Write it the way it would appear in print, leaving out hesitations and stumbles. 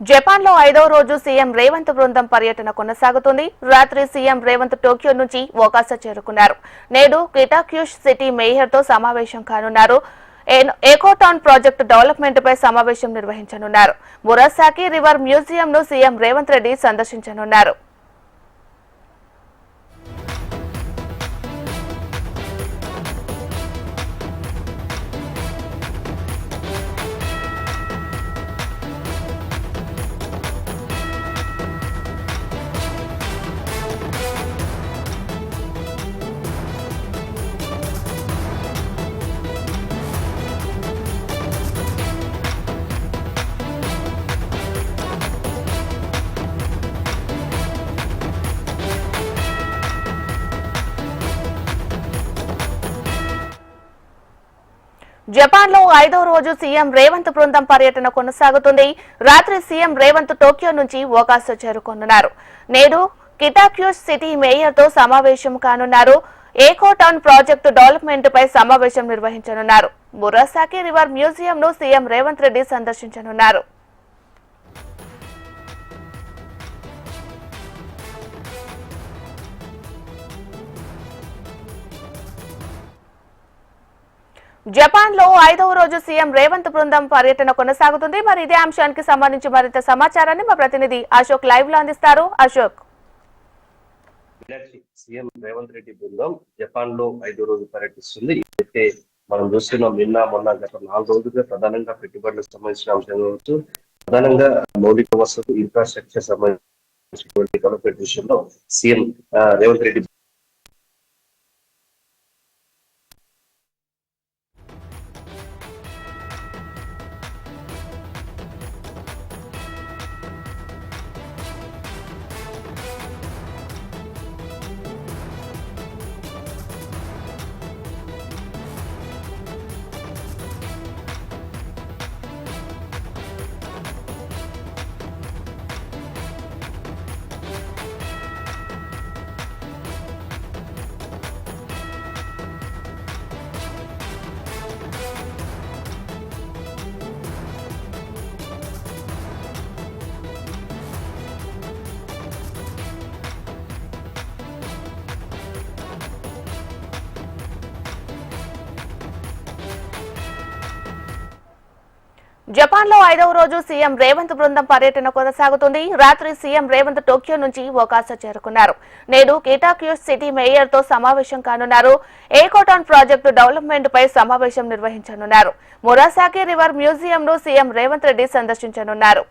Japan లో 5వ రోజు సీఎం రేవంత్ బృందం పర్యటన కొనసాగుతుంది. రాత్రి సీఎం రేవంత్ టోక్యో నుంచి ఒకాసా చేరుకున్నారు. నేడు కిటాక్యుష్ సిటీ మేయర్ తో సమావేశం కానున్నారు. ఎకోటౌన్ ప్రాజెక్టు డెవలప్మెంట్ పై సమావేశం నిర్వహించనున్నారు. మురాసాకి రివర్ మ్యూజియం ను సీఎం రేవంత్ రెడ్డి సందర్శించనున్నారు. జపాన్ లో 5వ రోజు సీఎం రేవంత్ బృందం పర్యటన కొనసాగుతుంది. రాత్రి సీఎం రేవంత్ టోక్యో నుంచి ఒకాసా చేరుకోనున్నారు. నేడు కిటాక్యుష్ సిటీ మేయర్ తో సమావేశం కానున్నారు. ఎకోటౌన్ ప్రాజెక్టు డెవలప్మెంట్ పై సమావేశం నిర్వహించనున్నారు. మురాసాకి రివర్ మ్యూజియం ను సీఎం రేవంత్ రెడ్డి సందర్శించనున్నారు. జపాన్ లో 5వ రోజు సీఎం రేవంత్ బృందం పర్యటన కొనసాగుతుంది. మరి ఇదే అంశానికి సంబంధించి మరింత సమాచారాన్ని మా ప్రతినిధి అశోక్ లైవ్ లో అందిస్తారు. అశోక్, సీఎం రేవంత్ రెడ్డి బృందం జపాన్ లో 5వ రోజు పర్యటిస్తుంది. అయితే మనం చూస్తున్నాం, మొన్న గత 4 రోజులుగా ప్రధానంగా పెట్టుబడులకు సంబంధించిన అంశం కావచ్చు, ప్రధానంగా మౌలిక వసతులు ఇన్ఫ్రాస్ట్రక్చర్ సంబంధించినటువంటి డెవలప్మెంట్ విషయంలో సీఎం రేవంత్ రెడ్డి జపాన్ లో 5వ రోజు సీఎం రేవంత్ బృందం పర్యటన కొనసాగుతుంది. రాత్రి సీఎం రేవంత్ టోక్యో నుంచి ఒకాసా చేరుకున్నారు. నేడు కిటాక్యుష్ సిటీ మేయర్ తో సమావేశం కానున్నారు. ఎకోటౌన్ ప్రాజెక్టు డెవలప్మెంట్ పై సమావేశం నిర్వహించనున్నారు. మురాసాకి రివర్ మ్యూజియం ను సీఎం రేవంత్ రెడ్డి సందర్శించనున్నారు.